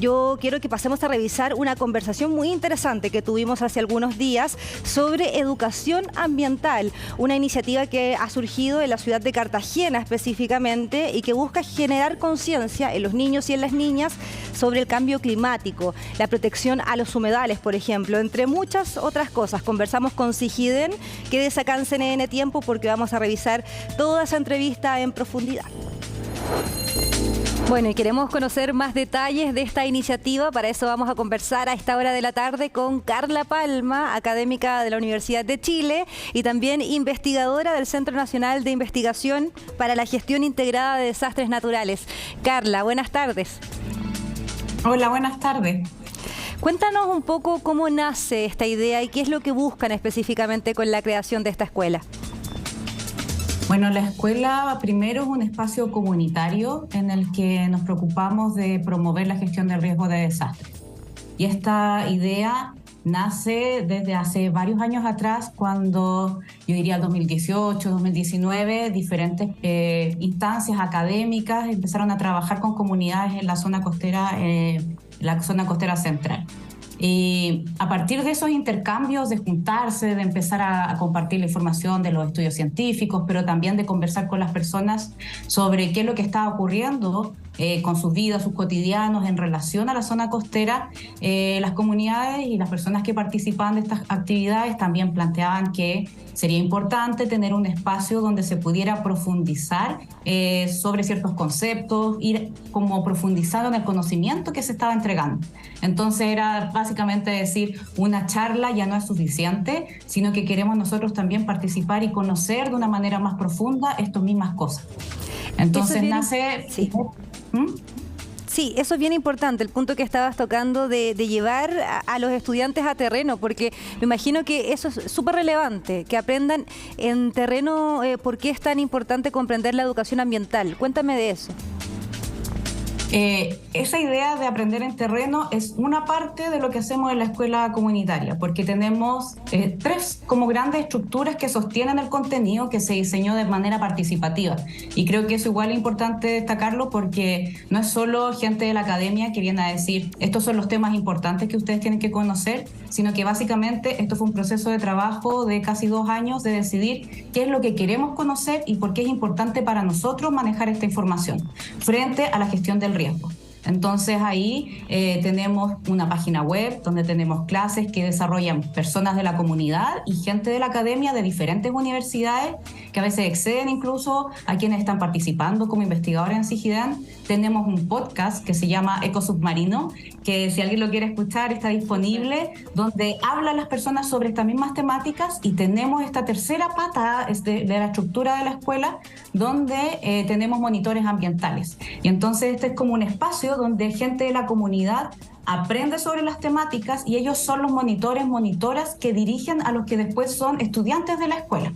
yo quiero que pasemos a revisar una conversación muy interesante que tuvimos hace algunos días sobre educación ambiental, una iniciativa que ha surgido en la ciudad de Cartagena específicamente y que busca generar conciencia en los niños y en las niñas sobre el cambio climático, la protección a los humedales, por ejemplo, entre muchas otras cosas. Conversamos con Sigiden, quédese acá en CNN Tiempo porque vamos a revisar toda esa entrevista en profundidad. Bueno, y queremos conocer más detalles de esta iniciativa. Para eso vamos a conversar a esta hora de la tarde con Carla Palma, académica de la Universidad de Chile y también investigadora del Centro Nacional de Investigación para la Gestión Integrada de Desastres Naturales. Carla, buenas tardes. Hola, buenas tardes. Cuéntanos un poco cómo nace esta idea y qué es lo que buscan específicamente con la creación de esta escuela. Bueno, la escuela primero es un espacio comunitario en el que nos preocupamos de promover la gestión del riesgo de desastres. Y esta idea nace desde hace varios años atrás, cuando yo diría el 2018, 2019, diferentes instancias académicas empezaron a trabajar con comunidades en la zona costera central. Y a partir de esos intercambios, de juntarse, de empezar a compartir la información de los estudios científicos, pero también de conversar con las personas sobre qué es lo que estaba ocurriendo con sus vidas, sus cotidianos en relación a la zona costera, las comunidades y las personas que participaban de estas actividades también planteaban que sería importante tener un espacio donde se pudiera profundizar sobre ciertos conceptos, ir como profundizando en el conocimiento que se estaba entregando. Entonces era básicamente decir, una charla ya no es suficiente, sino que queremos nosotros también participar y conocer de una manera más profunda estas mismas cosas. Entonces nace... Sí. Sí, eso es bien importante, el punto que estabas tocando de llevar a los estudiantes a terreno, porque me imagino que eso es súper relevante, que aprendan en terreno por qué es tan importante comprender la educación ambiental. Cuéntame de eso. Esa idea de aprender en terreno es una parte de lo que hacemos en la escuela comunitaria, porque tenemos tres como grandes estructuras que sostienen el contenido que se diseñó de manera participativa. Y creo que eso igual es importante destacarlo porque no es solo gente de la academia que viene a decir estos son los temas importantes que ustedes tienen que conocer, sino que básicamente esto fue un proceso de trabajo de casi 2 años de decidir qué es lo que queremos conocer y por qué es importante para nosotros manejar esta información frente a la gestión del riesgo. Entonces ahí tenemos una página web donde tenemos clases que desarrollan personas de la comunidad y gente de la academia de diferentes universidades que a veces exceden incluso a quienes están participando como investigadores en Sigiden. Tenemos un podcast que se llama Ecosubmarino, que si alguien lo quiere escuchar está disponible, donde hablan las personas sobre estas mismas temáticas, y tenemos esta tercera pata de la estructura de la escuela donde tenemos monitores ambientales. Y entonces este es como un espacio donde gente de la comunidad aprende sobre las temáticas y ellos son los monitores, monitoras que dirigen a los que después son estudiantes de la escuela.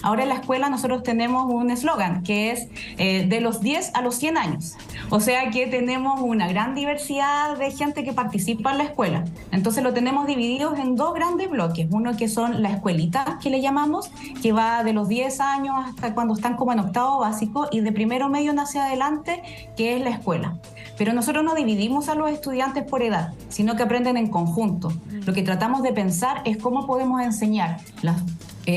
Ahora en la escuela nosotros tenemos un eslogan que es de los 10 a los 100 años. O sea que tenemos una gran diversidad de gente que participa en la escuela. Entonces lo tenemos dividido en 2 grandes bloques. Uno que son la escuelita, que le llamamos, que va de los 10 años hasta cuando están como en octavo básico, y de primero medio hacia adelante, que es la escuela. Pero nosotros no dividimos a los estudiantes por edad, sino que aprenden en conjunto. Lo que tratamos de pensar es cómo podemos enseñar las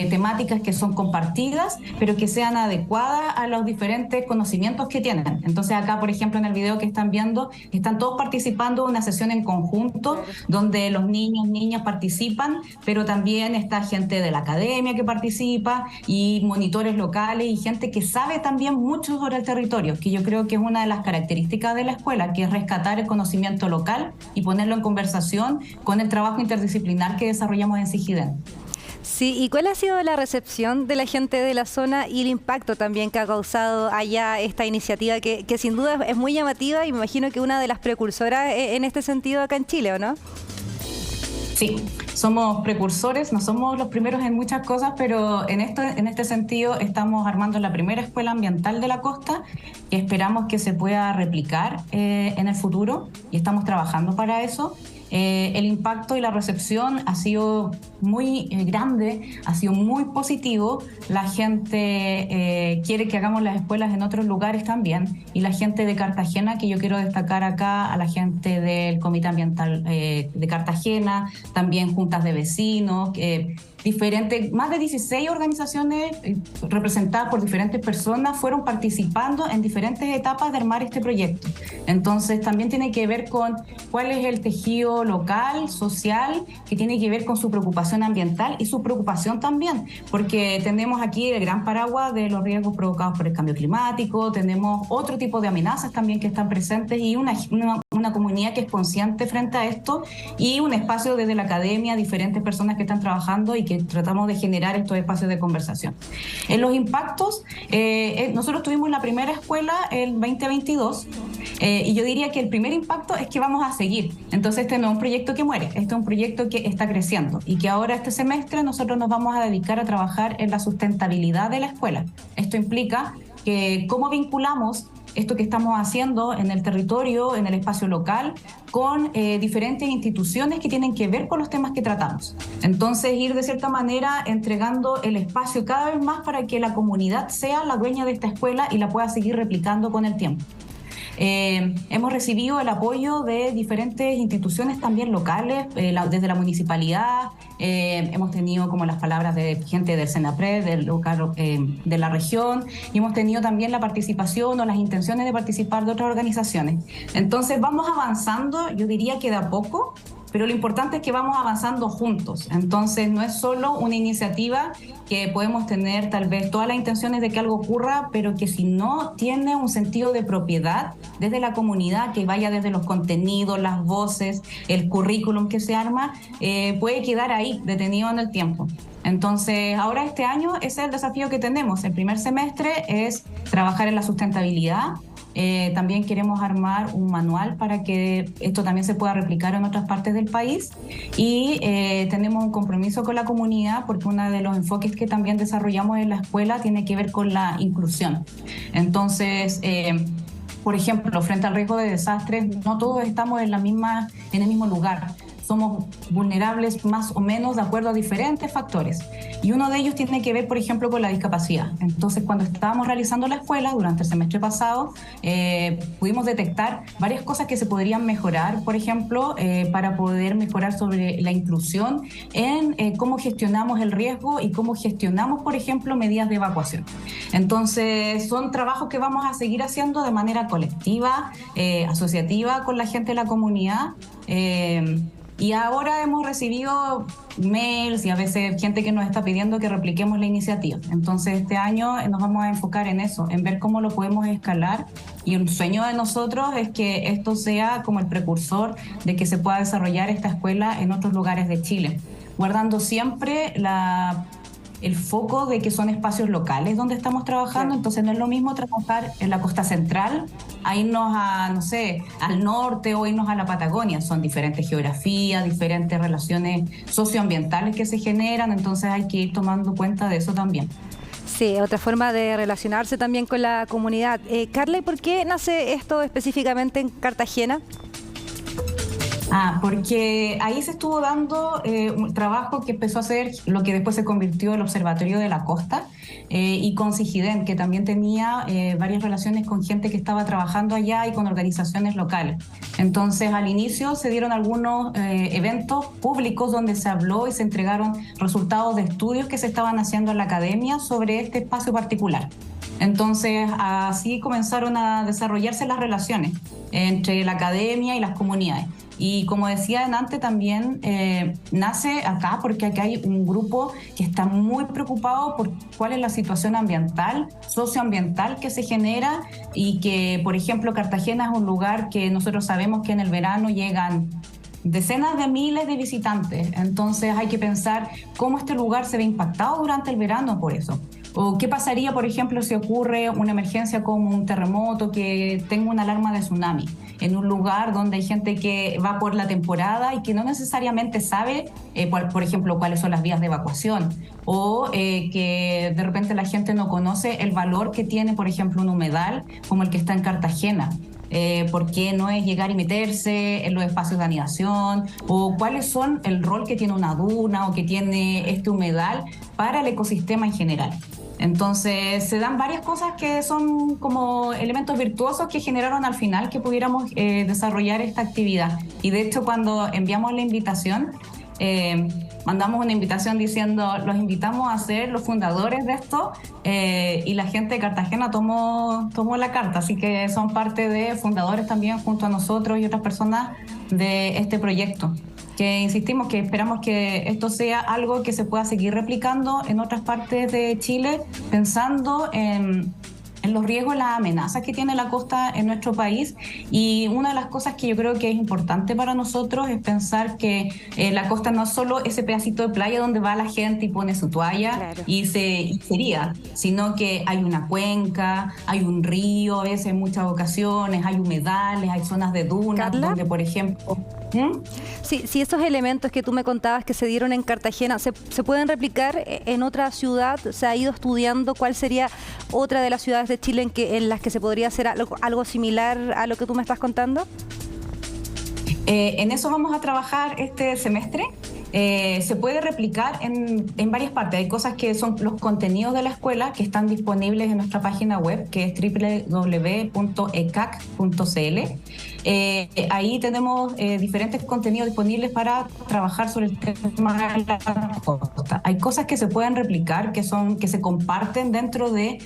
temáticas que son compartidas, pero que sean adecuadas a los diferentes conocimientos que tienen. Entonces acá, por ejemplo, en el video que están viendo, están todos participando de una sesión en conjunto, donde los niños, niñas participan, pero también está gente de la academia que participa, y monitores locales, y gente que sabe también mucho sobre el territorio, que yo creo que es una de las características de la escuela, que es rescatar el conocimiento local y ponerlo en conversación con el trabajo interdisciplinar que desarrollamos en Sigiden. Sí, ¿y cuál ha sido la recepción de la gente de la zona y el impacto también que ha causado allá esta iniciativa que sin duda es muy llamativa y me imagino que una de las precursoras en este sentido acá en Chile, ¿o no? Sí, somos precursores, no somos los primeros en muchas cosas, pero en este sentido estamos armando la primera escuela ambiental de la costa, que esperamos que se pueda replicar en el futuro, y estamos trabajando para eso. El impacto y la recepción ha sido muy grande, ha sido muy positivo. La gente quiere que hagamos las escuelas en otros lugares también, y la gente de Cartagena, que yo quiero destacar acá a la gente del Comité Ambiental de Cartagena, también juntas de vecinos, más de 16 organizaciones representadas por diferentes personas fueron participando en diferentes etapas de armar este proyecto. Entonces también tiene que ver con cuál es el tejido local, social, que tiene que ver con su preocupación ambiental y su preocupación también, porque tenemos aquí el gran paraguas de los riesgos provocados por el cambio climático, tenemos otro tipo de amenazas también que están presentes, y una comunidad que es consciente frente a esto, y un espacio desde la academia, diferentes personas que están trabajando y que tratamos de generar estos espacios de conversación. En los impactos, nosotros tuvimos la primera escuela el 2022, y yo diría que el primer impacto es que vamos a seguir. Entonces este no es un proyecto que muere, este es un proyecto que está creciendo, y que ahora este semestre nosotros nos vamos a dedicar a trabajar en la sustentabilidad de la escuela. Esto implica que cómo vinculamos esto que estamos haciendo en el territorio, en el espacio local, con diferentes instituciones que tienen que ver con los temas que tratamos. Entonces, ir de cierta manera entregando el espacio cada vez más para que la comunidad sea la dueña de esta escuela y la pueda seguir replicando con el tiempo. Hemos recibido el apoyo de diferentes instituciones también locales, desde la municipalidad. Hemos tenido como las palabras de gente del Senapred, del local, de la región, y hemos tenido también la participación o las intenciones de participar de otras organizaciones. Entonces vamos avanzando, yo diría que de a poco, pero lo importante es que vamos avanzando juntos. Entonces no es solo una iniciativa que podemos tener tal vez todas las intenciones de que algo ocurra, pero que si no tiene un sentido de propiedad desde la comunidad, que vaya desde los contenidos, las voces, el currículum que se arma, puede quedar ahí detenido en el tiempo. Entonces, ahora este año ese es el desafío que tenemos. El primer semestre es trabajar en la sustentabilidad. También queremos armar un manual para que esto también se pueda replicar en otras partes del país, y tenemos un compromiso con la comunidad, porque uno de los enfoques que también desarrollamos en la escuela tiene que ver con la inclusión. Entonces, por ejemplo, frente al riesgo de desastres, no todos estamos en el mismo lugar. Somos vulnerables más o menos de acuerdo a diferentes factores, y uno de ellos tiene que ver, por ejemplo, con la discapacidad. Entonces, cuando estábamos realizando la escuela durante el semestre pasado, pudimos detectar varias cosas que se podrían mejorar, por ejemplo, para poder mejorar sobre la inclusión en cómo gestionamos el riesgo y cómo gestionamos, por ejemplo, medidas de evacuación. Entonces, son trabajos que vamos a seguir haciendo de manera colectiva, asociativa, con la gente de la comunidad. Y ahora hemos recibido mails y a veces gente que nos está pidiendo que repliquemos la iniciativa. Entonces este año nos vamos a enfocar en eso, en ver cómo lo podemos escalar. Y un sueño de nosotros es que esto sea como el precursor de que se pueda desarrollar esta escuela en otros lugares de Chile, guardando siempre el foco de que son espacios locales donde estamos trabajando. Entonces no es lo mismo trabajar en la costa central a irnos a, no sé, al norte, o irnos a la Patagonia. Son diferentes geografías, diferentes relaciones socioambientales que se generan, entonces hay que ir tomando cuenta de eso también. Sí, otra forma de relacionarse también con la comunidad. Carla, ¿y por qué nace esto específicamente en Cartagena? Porque ahí se estuvo dando un trabajo que empezó a hacer lo que después se convirtió en el Observatorio de la Costa, y con Sigiden, que también tenía varias relaciones con gente que estaba trabajando allá y con organizaciones locales. Entonces, al inicio se dieron algunos eventos públicos donde se habló y se entregaron resultados de estudios que se estaban haciendo en la academia sobre este espacio particular. Entonces, así comenzaron a desarrollarse las relaciones entre la academia y las comunidades. Y como decía antes, también nace acá porque acá hay un grupo que está muy preocupado por cuál es la situación ambiental, socioambiental que se genera, y que, por ejemplo, Cartagena es un lugar que nosotros sabemos que en el verano llegan decenas de miles de visitantes. Entonces hay que pensar cómo este lugar se ve impactado durante el verano por eso. ¿O qué pasaría, por ejemplo, si ocurre una emergencia como un terremoto, que tenga una alarma de tsunami en un lugar donde hay gente que va por la temporada y que no necesariamente sabe, por ejemplo, cuáles son las vías de evacuación? O que de repente la gente no conoce el valor que tiene, por ejemplo, un humedal como el que está en Cartagena. ¿Por qué no es llegar y meterse en los espacios de anidación? ¿O cuáles son el rol que tiene una duna o que tiene este humedal para el ecosistema en general? Entonces se dan varias cosas que son como elementos virtuosos que generaron al final que pudiéramos desarrollar esta actividad. Y de hecho, cuando enviamos la invitación, mandamos una invitación diciendo: los invitamos a ser los fundadores de esto, y la gente de Cartagena tomó la carta, así que son parte de fundadores también junto a nosotros y otras personas de este proyecto, que insistimos que esperamos que esto sea algo que se pueda seguir replicando en otras partes de Chile, pensando en los riesgos y las amenazas que tiene la costa en nuestro país. Y una de las cosas que yo creo que es importante para nosotros es pensar que la costa no es solo ese pedacito de playa donde va la gente y pone su toalla, claro, y sería, sino que hay una cuenca, hay un río, a veces en muchas ocasiones, hay humedales, hay zonas de dunas, ¿Carla? Donde, por ejemplo... Sí, esos elementos que tú me contabas que se dieron en Cartagena, ¿se pueden replicar en otra ciudad? ¿Se ha ido estudiando cuál sería otra de las ciudades de Chile en las que se podría hacer algo similar a lo que tú me estás contando? En eso vamos a trabajar este semestre. Se puede replicar en varias partes. Hay cosas que son los contenidos de la escuela que están disponibles en nuestra página web, que es www.ecac.cl. Ahí tenemos diferentes contenidos disponibles para trabajar sobre el tema de la costa. Hay cosas que se pueden replicar, que se comparten dentro de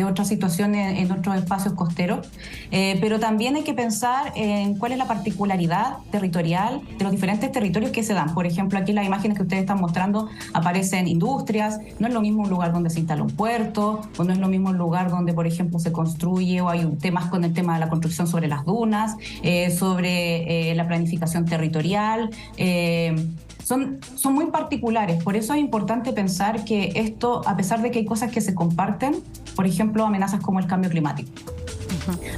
otras situaciones en otros espacios costeros, pero también hay que pensar en cuál es la particularidad territorial de los diferentes territorios que se dan. Por ejemplo, aquí las imágenes que ustedes están mostrando aparecen industrias. No es lo mismo un lugar donde se instala un puerto, o no es lo mismo un lugar donde, por ejemplo, se construye, o hay temas con el tema de la construcción sobre las dunas, sobre la planificación territorial. Son muy particulares. Por eso es importante pensar que esto, a pesar de que hay cosas que se comparten, por ejemplo, amenazas como el cambio climático,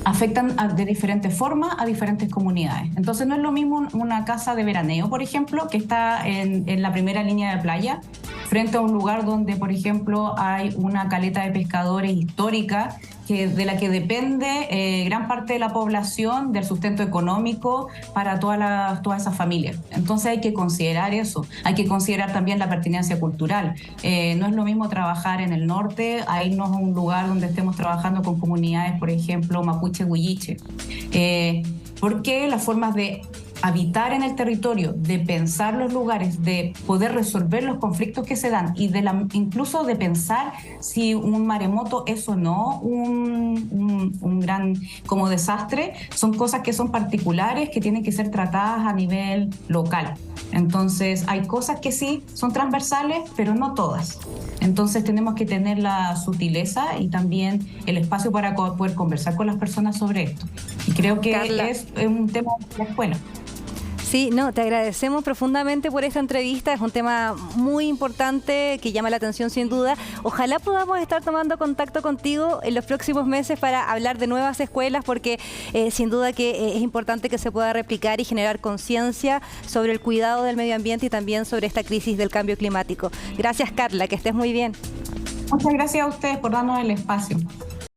afectan de diferentes formas a diferentes comunidades. Entonces no es lo mismo una casa de veraneo, por ejemplo, que está en la primera línea de playa, frente a un lugar donde, por ejemplo, hay una caleta de pescadores histórica de la que depende gran parte de la población, del sustento económico para todas esas familias. Entonces hay que considerar eso, hay que considerar también la pertinencia cultural. No es lo mismo trabajar en el norte a irnos a un lugar donde estemos trabajando con comunidades, por ejemplo, mapuche-huilliche, porque las formas de habitar en el territorio, de pensar los lugares, de poder resolver los conflictos que se dan y incluso de pensar si un maremoto es o no un gran como desastre, son cosas que son particulares, que tienen que ser tratadas a nivel local. Entonces hay cosas que sí son transversales, pero no todas. Entonces tenemos que tener la sutileza y también el espacio para poder conversar con las personas sobre esto. Y creo que Carla, es un tema de la escuela. Sí, te agradecemos profundamente por esta entrevista. Es un tema muy importante que llama la atención sin duda. Ojalá podamos estar tomando contacto contigo en los próximos meses para hablar de nuevas escuelas, porque sin duda que es importante que se pueda replicar y generar conciencia sobre el cuidado del medio ambiente y también sobre esta crisis del cambio climático. Gracias, Carla, que estés muy bien. Muchas gracias a ustedes por darnos el espacio.